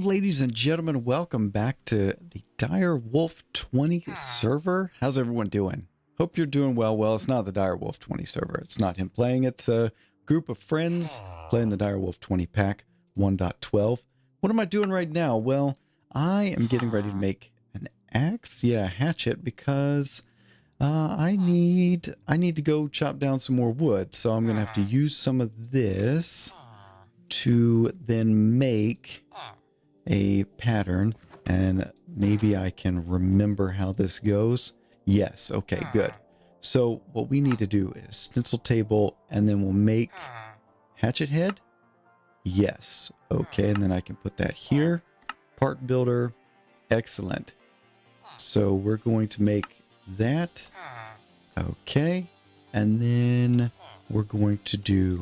ladies and gentlemen, welcome back to the Direwolf 20 server. How's everyone doing? Hope you're doing well. Well, it's not the Direwolf 20 server. It's not him playing. It's a group of friends playing the Direwolf 20 pack 1.12. What am I doing right now? Well, I am getting ready to make an axe. Yeah, a hatchet, because I need to go chop down some more wood. So I'm going to have to use some of this to then make a pattern, and maybe I can remember how this goes. Yes, okay, good. So what we need to do is stencil table, and then we'll make hatchet head. Yes, okay, and then I can put that here. Part builder, excellent. So we're going to make that. Okay, and then we're going to do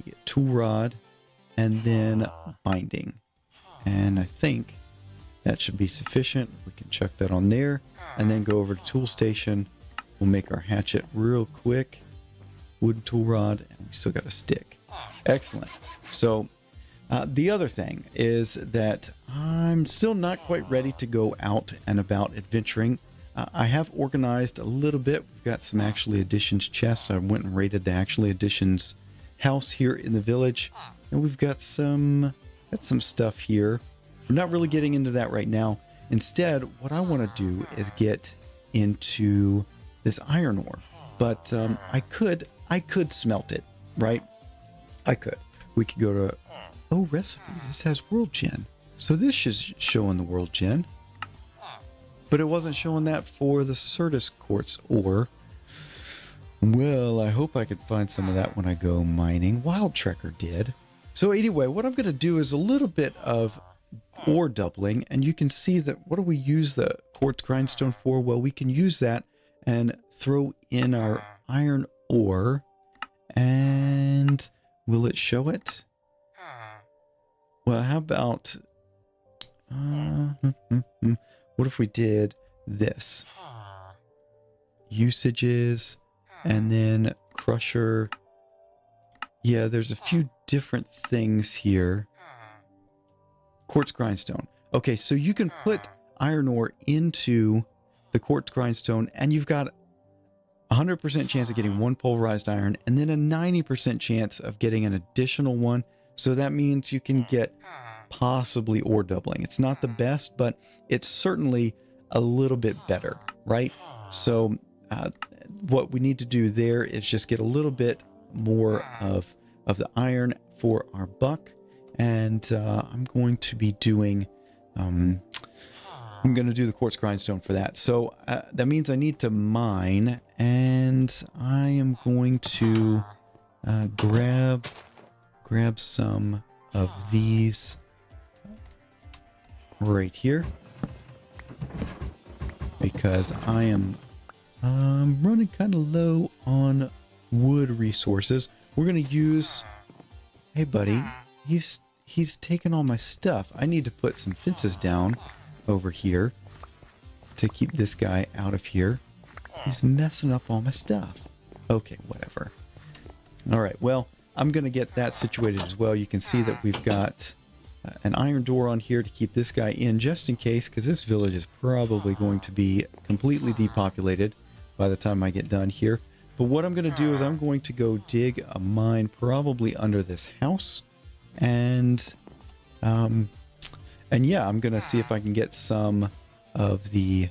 the tool rod and then binding. And I think that should be sufficient. We can chuck that on there and then go over to tool station. We'll make our hatchet real quick. Wooden tool rod, and we still got a stick. Excellent. So the other thing is that I'm still not quite ready to go out and about adventuring. I have organized a little bit. We've got some Actually Additions chests. I went and raided the Actually Additions house here in the village, and we've got some stuff here. We're not really getting into that right now. Instead, what I want to do is get into this iron ore, but I could smelt it, right? I could. We could go to recipes. This has world gen, so this is showing the world gen, but it wasn't showing that for the Certus quartz ore. Well, I hope I could find some of that when I go mining. Wild Trekker did. So anyway, what I'm going to do is a little bit of ore doubling, and you can see that what do we use the Quartz Grindstone for? Well, we can use that and throw in our iron ore, and will it show it? Well, how about what if we did this? Usages, and then crusher. Yeah, there's a few different things here. Quartz Grindstone. Okay, so you can put iron ore into the Quartz Grindstone, and you've got 100% chance of getting one pulverized iron, and then a 90% chance of getting an additional one. So that means you can get possibly ore doubling. It's not the best, but it's certainly a little bit better, right? So what we need to do there is just get a little bit more of the iron for our buck, and I'm going to be doing I'm going to do the Quartz Grindstone for that. So that means I need to mine, and I am going to grab some of these right here, because I am running kind of low on wood resources. We're going to use... Hey, buddy, he's taking all my stuff. I need to put some fences down over here to keep this guy out of here. He's messing up all my stuff. Okay, whatever. All right, well, I'm going to get that situated as well. You can see that we've got an iron door on here to keep this guy in, just in case, because this village is probably going to be completely depopulated by the time I get done here. But what I'm going to do is I'm going to go dig a mine probably under this house, and yeah, I'm going to see if I can get some of the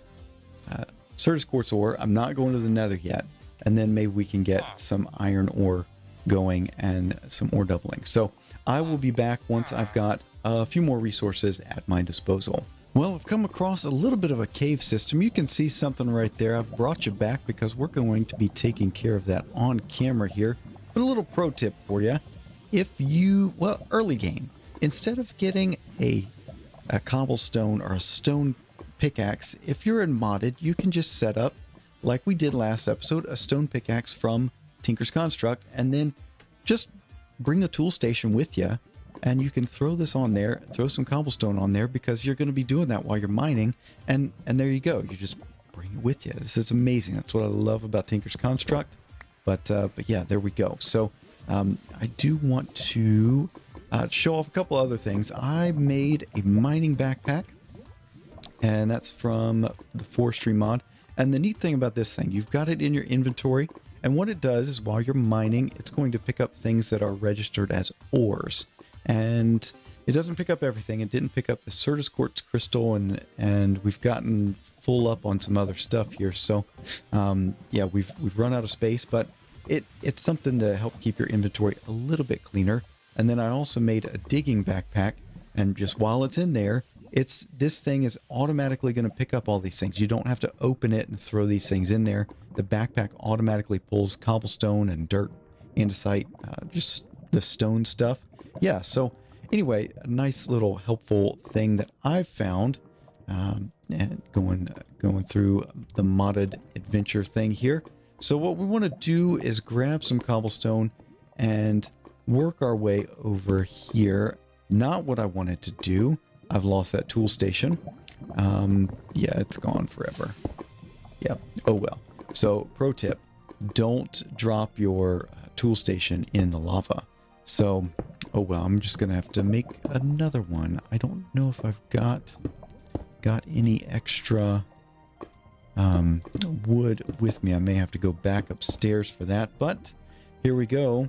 Certus quartz ore. I'm not going to the nether yet, and then maybe we can get some iron ore going and some ore doubling. So I will be back once I've got a few more resources at my disposal. Well, I've come across a little bit of a cave system. You can see something right there. I've brought you back because we're going to be taking care of that on camera here. But a little pro tip for you. If you, well, early game, instead of getting a cobblestone or a stone pickaxe, if you're in modded, you can just set up, like we did last episode, a stone pickaxe from Tinker's Construct, and then just bring the tool station with you, and you can throw this on there, throw some cobblestone on there, because you're going to be doing that while you're mining, and there you go. You just bring it with you. This is amazing. That's what I love about Tinker's Construct. But yeah, there we go. So I do want to To show off a couple other things, I made a mining backpack, and that's from the forestry mod. And the neat thing about this thing, you've got it in your inventory, and what it does is while you're mining, it's going to pick up things that are registered as ores. And it doesn't pick up everything. It didn't pick up the Certus quartz crystal, and we've gotten full up on some other stuff here. So yeah, we've run out of space, but it's something to help keep your inventory a little bit cleaner. And then I also made a digging backpack, and just while it's in there, this thing is automatically going to pick up all these things. You don't have to open it and throw these things in there. The backpack automatically pulls cobblestone and dirt, andesite, just the stone stuff. Yeah, so anyway, a nice little helpful thing that I've found, and going through the modded adventure thing here. So what we want to do is grab some cobblestone and work our way over here. Not what I wanted to do. I've lost that tool station. Yeah, it's gone forever. Yep. Oh well. So pro tip, don't drop your tool station in the lava. So, oh well, I'm just gonna have to make another one. I don't know if I've got any extra wood with me. I may have to go back upstairs for that, but here we go.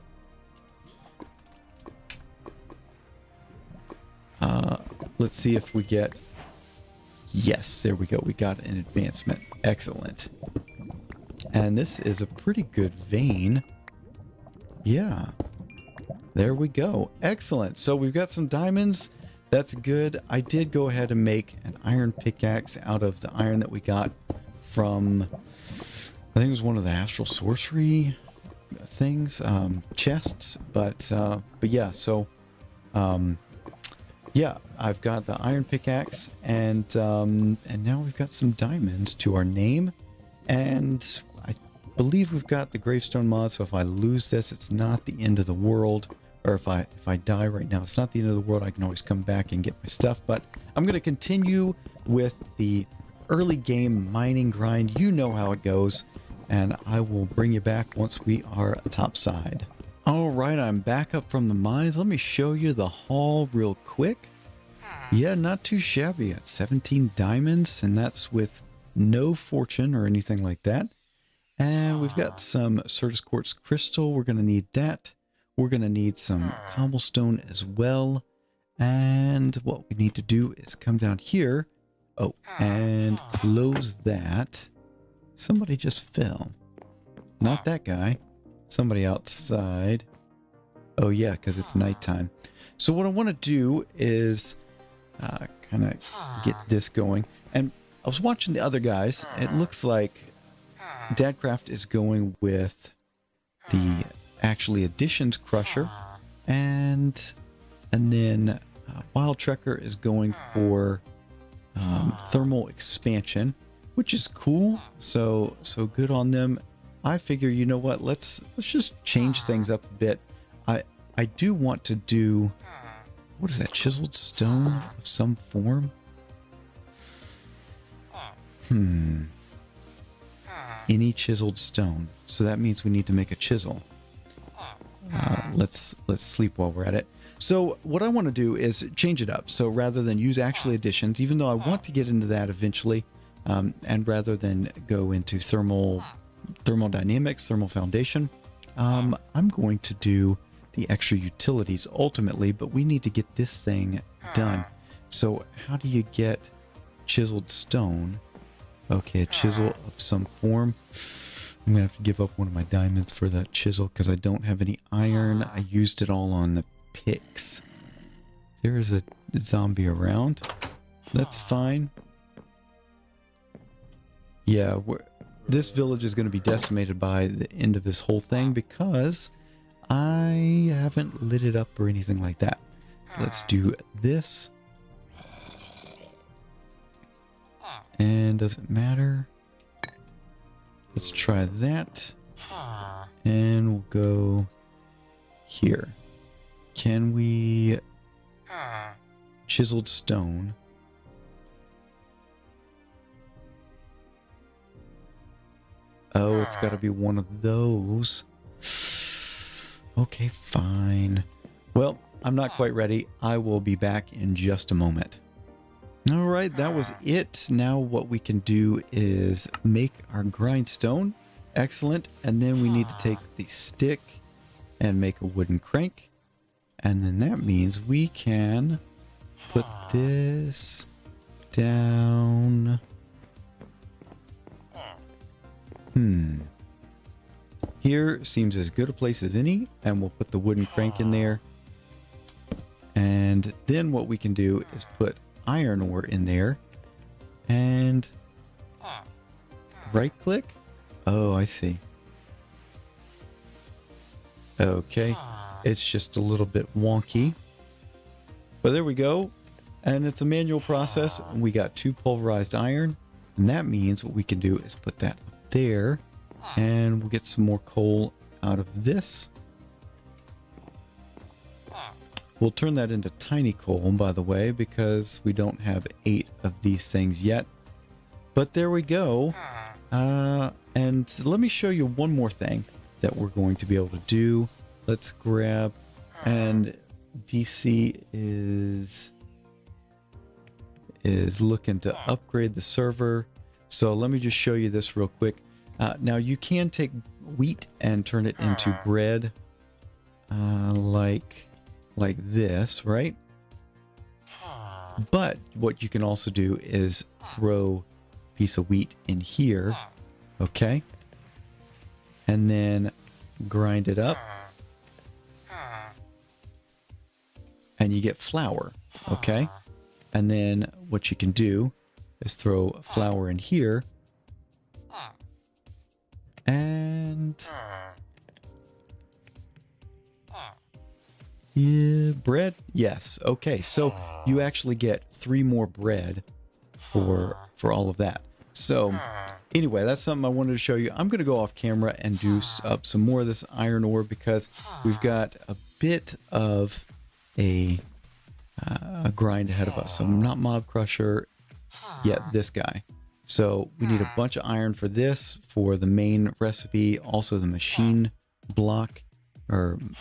Let's see if we get... Yes, there we go. We got an advancement. Excellent. And this is a pretty good vein. Yeah. There we go. Excellent. So we've got some diamonds. That's good. I did go ahead and make an iron pickaxe out of the iron that we got from... I think it was one of the astral sorcery things, chests. But yeah, so... yeah, I've got the iron pickaxe, and now we've got some diamonds to our name, and I believe we've got the gravestone mod. So if I lose this, it's not the end of the world, or if I die right now, it's not the end of the world. I can always come back and get my stuff. But I'm going to continue with the early game mining grind. You know how it goes, and I will bring you back once we are topside. All right, I'm back up from the mines. Let me show you the haul real quick. Yeah, not too shabby. At 17 diamonds, and that's with no fortune or anything like that. And we've got some Certus quartz crystal. We're going to need that. We're going to need some cobblestone as well. And what we need to do is come down here. Oh, and close that. Somebody just fell. Not that guy. Somebody outside. Oh yeah, because it's nighttime. So what I want to do is kind of get this going. And I was watching the other guys. It looks like Dadcraft is going with the actually additions crusher, and then Wild Trekker is going for thermal expansion, which is cool. So good on them. I figure, you know what, let's just change things up a bit. I do want to do, what is that, chiseled stone of some form? Any chiseled stone. So that means we need to make a chisel. Let's sleep while we're at it. So what I want to do is change it up. So rather than use actually additions, even though I want to get into that eventually, and rather than go into thermodynamics, thermal foundation, I'm going to do the extra utilities ultimately, but we need to get this thing done. So how do you get chiseled stone? Okay, a chisel of some form. I'm gonna have to give up one of my diamonds for that chisel because I don't have any iron. I used it all on the picks. There is a zombie around. That's fine. Yeah, this village is going to be decimated by the end of this whole thing because I haven't lit it up or anything like that. So let's do this. And does it matter? Let's try that. And we'll go here. Can we... Chiseled stone. Oh, it's got to be one of those. Okay, fine. Well, I'm not quite ready. I will be back in just a moment. All right, that was it. Now what we can do is make our grindstone. Excellent. And then we need to take the stick and make a wooden crank. And then that means we can put this down. Here seems as good a place as any, and we'll put the wooden crank in there. And then what we can do is put iron ore in there and right click. Oh, I see. Okay. It's just a little bit wonky, but there we go. And it's a manual process. We got 2 pulverized iron, and that means what we can do is put that up there, and we'll get some more coal out of this. We'll turn that into tiny coal, by the way, because we don't have 8 of these things yet. But there we go. And let me show you one more thing that we're going to be able to do. Let's grab, and DC is looking to upgrade the server. So let me just show you this real quick. Now you can take wheat and turn it into bread, like this, right? But what you can also do is throw a piece of wheat in here, okay? And then grind it up. And you get flour, okay? And then what you can do is throw flour in here. And yeah, bread? Yes. Okay, so you actually get 3 more bread for all of that. So anyway, that's something I wanted to show you. I'm going to go off camera and do up some more of this iron ore because we've got a bit of a grind ahead of us. So I'm not Mob Crusher yet, this guy. So we need a bunch of iron for this, for the main recipe, also the machine block,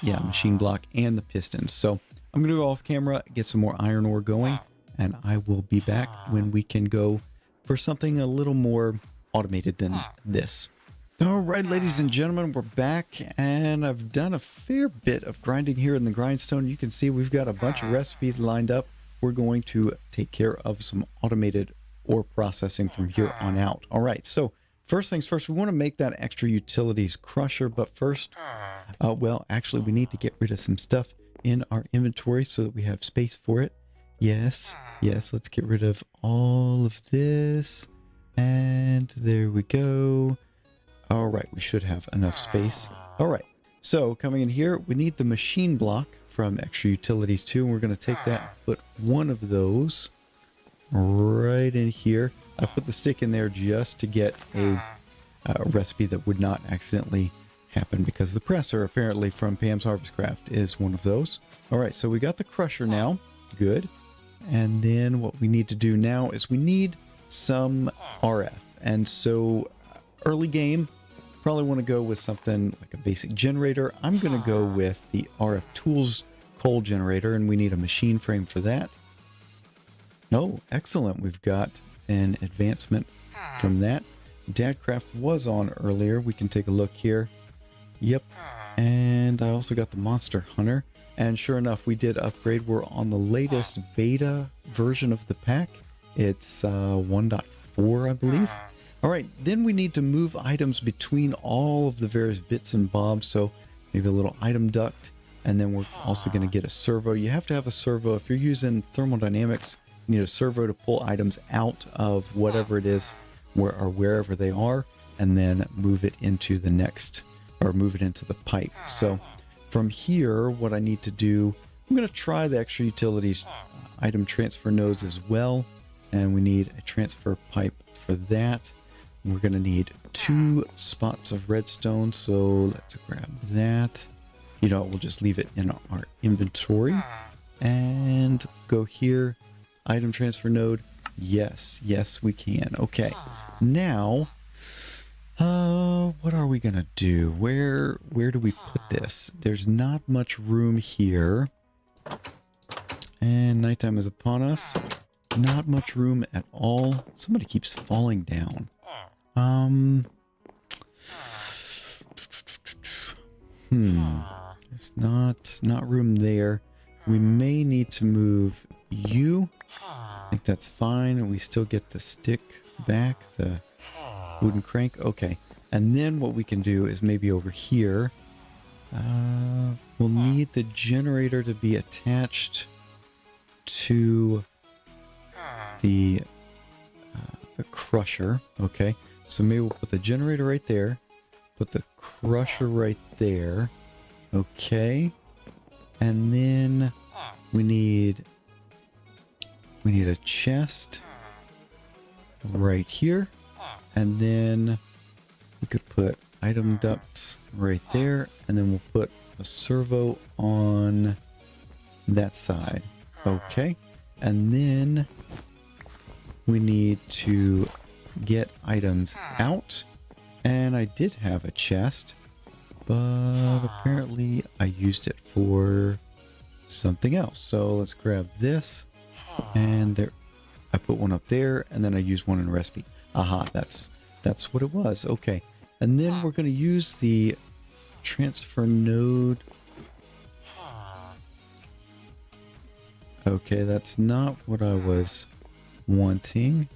machine block and the pistons. So I'm going to go off camera, get some more iron ore going, and I will be back when we can go for something a little more automated than this. All right, ladies and gentlemen, we're back, and I've done a fair bit of grinding here in the grindstone. You can see we've got a bunch of recipes lined up. We're going to take care of some automated ore processing from here on out. All right, so first things first, we want to make that extra utilities crusher, but first, well, actually, we need to get rid of some stuff in our inventory so that we have space for it. Yes, let's get rid of all of this, and there we go. All right, we should have enough space. All right, so coming in here, we need the machine block from extra utilities too, and we're going to take that, put one of those right in here. I put the stick in there just to get a recipe that would not accidentally happen, because the presser apparently from Pam's Harvest Craft is one of those. All right, so we got the crusher now. Good. And then what we need to do now is we need some RF. And so early game, probably want to go with something like a basic generator. I'm going to go with the RFTools Coal Generator, and we need a machine frame for that. Oh, excellent. We've got an advancement from that. Dadcraft was on earlier. We can take a look here. Yep. And I also got the Monster Hunter. And sure enough, we did upgrade. We're on the latest beta version of the pack. It's 1.4, I believe. All right, then we need to move items between all of the various bits and bobs. So maybe a little item duct. And then we're also going to get a servo. You have to have a servo. If you're using thermodynamics, you need a servo to pull items out of whatever it is, wherever they are, and then move it into the next, or move it into the pipe. So from here, what I need to do, I'm going to try the extra utilities item transfer nodes as well. And we need a transfer pipe for that. We're going to need 2 spots of redstone. So let's grab that. You know, we'll just leave it in our inventory and go here. Item transfer node. Yes, we can. Okay. Now, what are we going to do? Where do we put this? There's not much room here. And nighttime is upon us. Not much room at all. Somebody keeps falling down. There's not room there. We may need to move you. I think that's fine. We still get the stick back, the wooden crank. Okay. And then what we can do is maybe over here, we'll need the generator to be attached to the crusher. Okay. So maybe we'll put the generator right there. Put the crusher right there. Okay. And then we need a chest right here. And then we could put item ducts right there. And then we'll put a servo on that side. Okay. And then we need to get items out. And I did have a chest, but apparently I used it for something else. So let's grab this, and there, I put one up there, and then I used one in recipe. Aha, that's what it was. Okay, and then we're going to use the transfer node. Okay, that's not what I was wanting.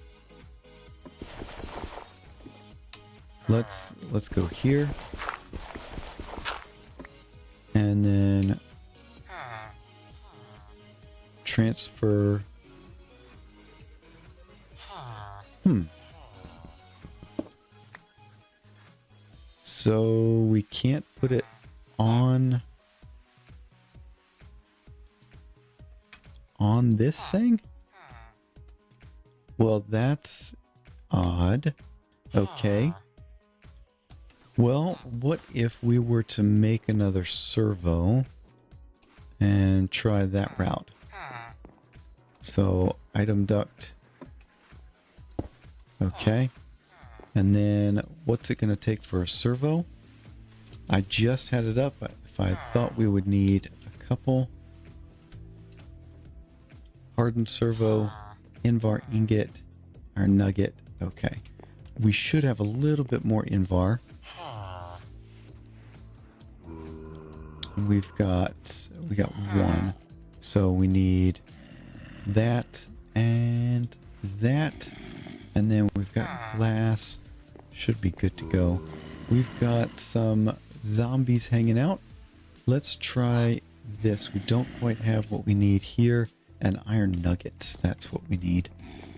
Let's go here. And then transfer. So we can't put it on this thing? Well, that's odd. Okay. Well, what if we were to make another servo and try that route? So, item duct. Okay. And then, what's it going to take for a servo? I just had it up. If I thought we would need a couple. Hardened servo, Invar ingot, or nugget. Okay. We should have a little bit more Invar. We got one, so we need that and that, and then we've got glass. Should be good to go. We've got some zombies hanging out. Let's try this. We don't quite have what we need here, and iron nuggets. That's what we need.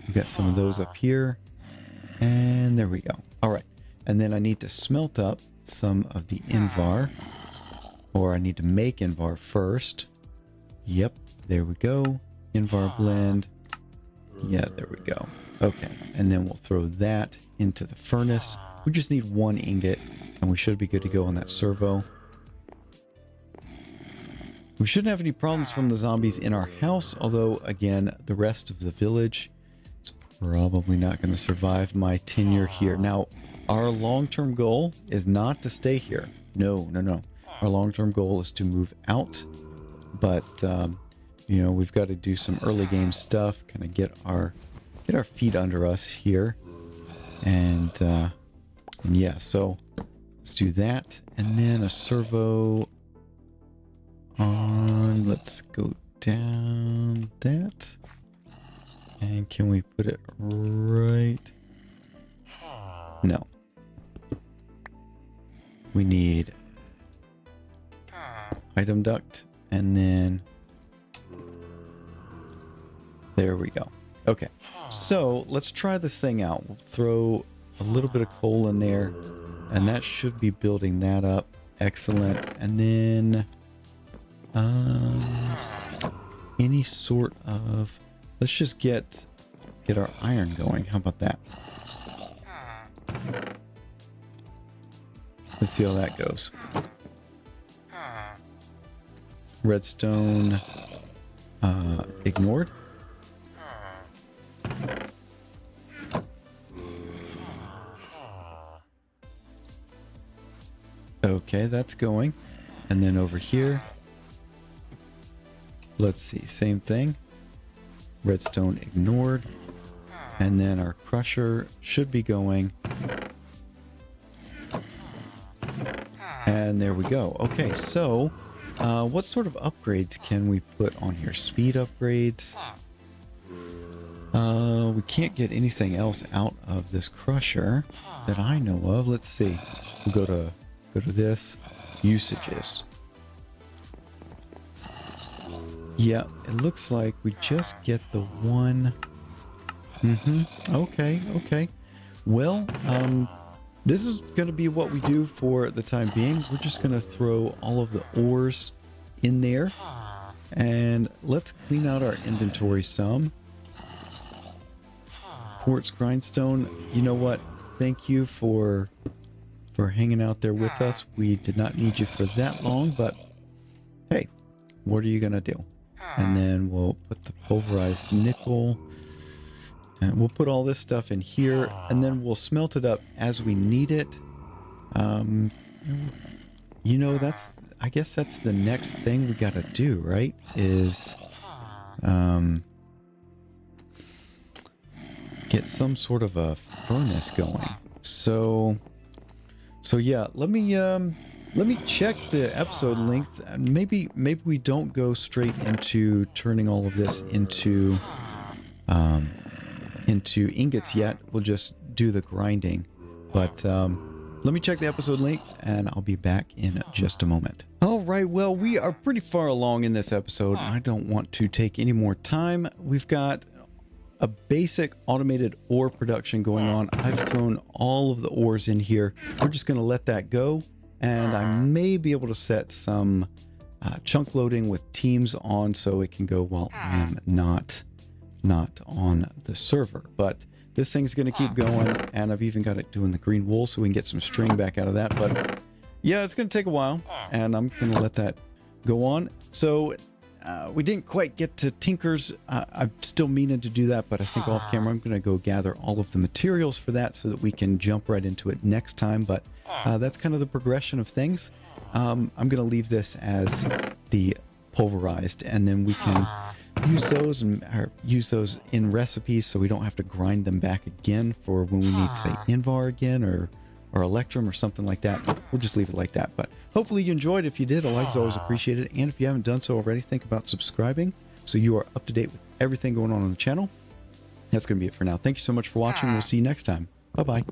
We've got some of those up here, and there we go. All right, and then I need to smelt up some of the Invar. Or I need to make Invar first. Yep, there we go. Invar blend. Yeah, there we go. Okay, and then we'll throw that into the furnace. We just need one ingot, and we should be good to go on that servo. We shouldn't have any problems from the zombies in our house, although, again, the rest of the village is probably not going to survive my tenure here. Now, our long-term goal is not to stay here. No. Our long-term goal is to move out, but you know, we've got to do some early game stuff, kind of get our feet under us here, and yeah. So let's do that, and then a servo on. Let's go down that, and can we put it right? No. We need item duct, and then there we go. Okay, so let's try this thing out. We'll throw a little bit of coal in there, and that should be building that up. Excellent. And then any sort of, let's just get our iron going. How about that? Let's see how that goes. Redstone ignored. Okay, that's going. And then over here. Let's see, same thing. Redstone ignored. And then our crusher should be going. And there we go. Okay, so what sort of upgrades can we put on here? Speed upgrades. We can't get anything else out of this crusher that I know of. Let's see. We'll go to this. Usages. Yeah, it looks like we just get the one. Okay. Well, this is going to be what we do for the time being. We're just going to throw all of the ores in there. And let's clean out our inventory some. Quartz Grindstone, you know what? Thank you for hanging out there with us. We did not need you for that long, but hey, what are you going to do? And then we'll put the pulverized nickel. And we'll put all this stuff in here, and then we'll smelt it up as we need it. You know, I guess that's the next thing we got to do, right? Is get some sort of a furnace going. So yeah, let me check the episode length. Maybe we don't go straight into turning all of this into ingots yet. We'll just do the grinding. But let me check the episode length, and I'll be back in just a moment. All right, well, we are pretty far along in this episode. I don't want to take any more time. We've got a basic automated ore production going on. I've thrown all of the ores in here. We're just going to let that go, and I may be able to set some chunk loading with teams on so it can go while I am not on the server. But this thing's going to keep going, and I've even got it doing the green wool so we can get some string back out of that. But yeah, it's going to take a while, and I'm going to let that go on. So we didn't quite get to Tinker's. I'm still meaning to do that, but I think off camera I'm going to go gather all of the materials for that so that we can jump right into it next time. But that's kind of the progression of things. I'm going to leave this as the pulverized, and then we can use those in recipes so we don't have to grind them back again for when we need, say, Invar again or Electrum or something like that. We'll just leave it like that. But hopefully you enjoyed. If you did, a like is always appreciated. And if you haven't done so already, think about subscribing so you are up to date with everything going on the channel. That's going to be it for now. Thank you so much for watching. We'll see you next time. Bye-bye.